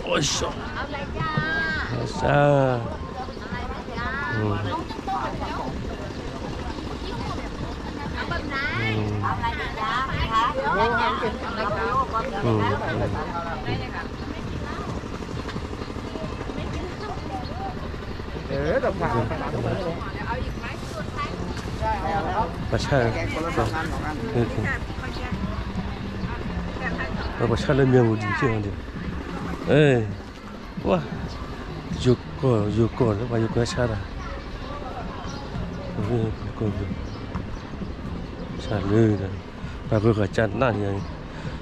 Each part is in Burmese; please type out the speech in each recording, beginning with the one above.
哦哟，啥？不吃，不吃了面无地这样的，哎，哇，有过了，我有过吃的，过吃了的，把这个吃那样，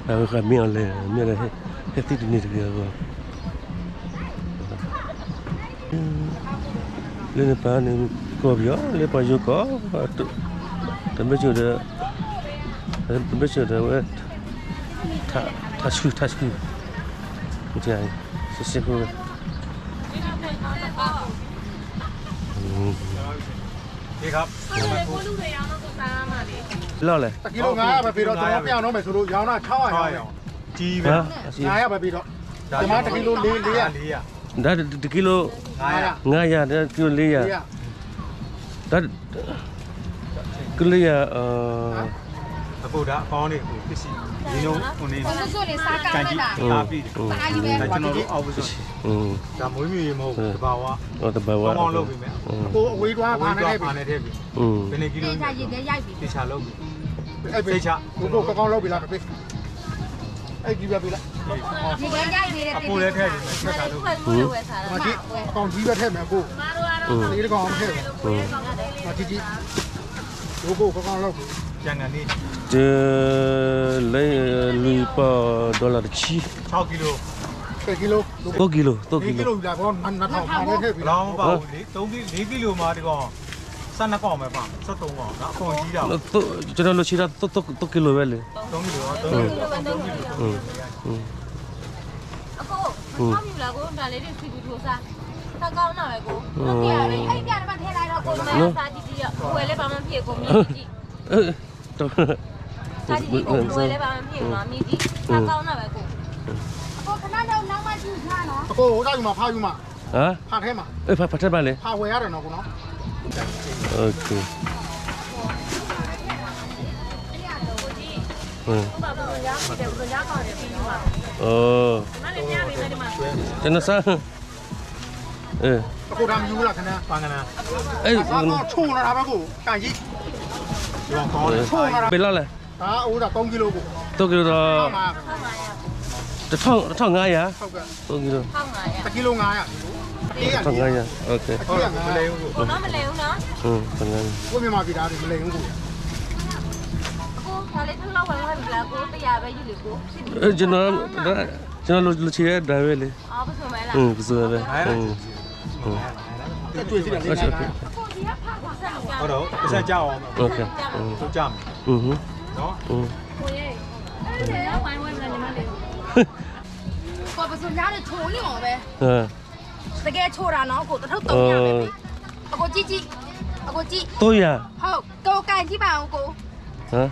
把这个面嘞，还自己那个个，那把那过不了，那把有过，都没觉得我他去，这样，是不？นี่ครับเล่าเลย กิโลง่ายไปปีเราตัวเปรี้ยวน้องไปสุรุยาวหน้าเช่าอ่ะ จีไป ง่ายไปปีเราจะมาตะกิโลลีอ่ะ ได้กิโลง่ายได้กิโลลีอ่ะได้กิโลลีอ่ะအခုဒါအပေါင်းလေးကိုပစ္စည်းဒီလိုခုနေကန်ကြီးလာပြီးဒါကျွန်တော်တို့အောက်ပစဒါမွေးမြူရေမဟုတ်တဘာဝတဘာဝကောင်းလုပ်ပြီမယ် ကိုအဝေးတွားဖာနေခဲ့ပြီ နေတယ်ပြီဘယ်နှစ်ကီလိုတေချာလုပ်ပြီ အဲ့စိတ်ချကိုကောင်းလုပ်ပြီလားပေးအဲ့ကြီးပြပြီလား အပူလည်းထည့်ပြီဆက်တာလုပ်မကြီးအကောင်ကြီးပဲထည့်မယ်ကိုဒီကောင်အောင်ထည့်မကြီးကိုကောင်းလုပ် ကျန်ကန်နေ 这来$6起6ကီလို ကီလို 多กิโล ကီလိုလာကောနှစ်ထောင်ဖာနေခဲ့ပြီ လောင်းမပါဘူးလေ4ကီလိုမှာဒီကောင်12កောင်ပဲပါ73កောင်ဒါအကုန်ကြီးတာကျွန်တော်လို့ရှိတာ多กิโลပဲလေ3ကီလို3ကီလိုအခုမမြူလာကိုဒါလေးတွေဆွေးပြီးထိုးစားถ้าကောင်းတော့ပဲကိုဟုတ်ပြရတယ်အဲ့ပြတယ်မထဲလိုက်တော့ကိုမစားကြည့်ကြည့်ရဝယ်လဲပါမဖြစ်ကိုမြည်ကြည့်စားကြည့်ကိုဝယ်လဲပါမဖြစ်မှာမြည်ကြည့်ถ้าကောင်းတော့ပဲကိုအခုခဏတော့နောက်မှကြည့်ထားနော်အခုဟိုတောက်ယူမှာဖာယူမှာဟမ်ဖာထဲမှာဖာထဲမှာလေဖာဝယ်ရတယ်နော်ကိုနော်โอเคဘာလို့ရမှာလဲဘယ်လိုရကောင်းတယ်ပြီးမှာအော်မလည်းပြပေးမယ်ဒီမှာကျွန်တော်စားအခုဒါမယူလားခင်ဗျာ ပါကနာ အဲ့ တော့ချုံလာတာပဲကိုကန်ကြီး ဒီကောင်ကောင်းတယ် ချုံလာတာ ဘယ်လောက်လဲ ဒါအိုးဒါ3ကီလိုကို 3ကီလိုတော့ဟုတ်ပါ1500ဟုတ်ကဲ့3ကီလို1500 1ကီလို900အေးရ1500โอเค ဟုတ်တယ်မလဲဘူးကို ကိုတော့မလဲဘူးနော်1500ကိုမြန်မာပြည်သားတွေမလိမ်ဘူးကိုကိုဒါလေးထလောက်ဝင်လာပြီလားကိုတရားပဲယူလေကိုကျွန်တော်လူချီရဲဒါပဲလေအော်ပစုံမဲလားပစုံပဲတွေ့စီတယ်လေ โอเค ဟုတ်တော့အဆက်ကြောက်အောင် โอเคသူကြမယ်နော် ကိုရဲ့အဲ့ဒါရောဝိုင်းဝိုင်းမလားညီမလေးကိုပစုံရတဲ့ချုံနေအောင်ပဲတကယ်ချိုတာနော်ကိုတစ်ထုပ်300ပဲပြီအကိုကြည့်အကိုကြည့်300ဟုတ်ကိုကန်ကြည့်ပါအောင်ကိုဟမ်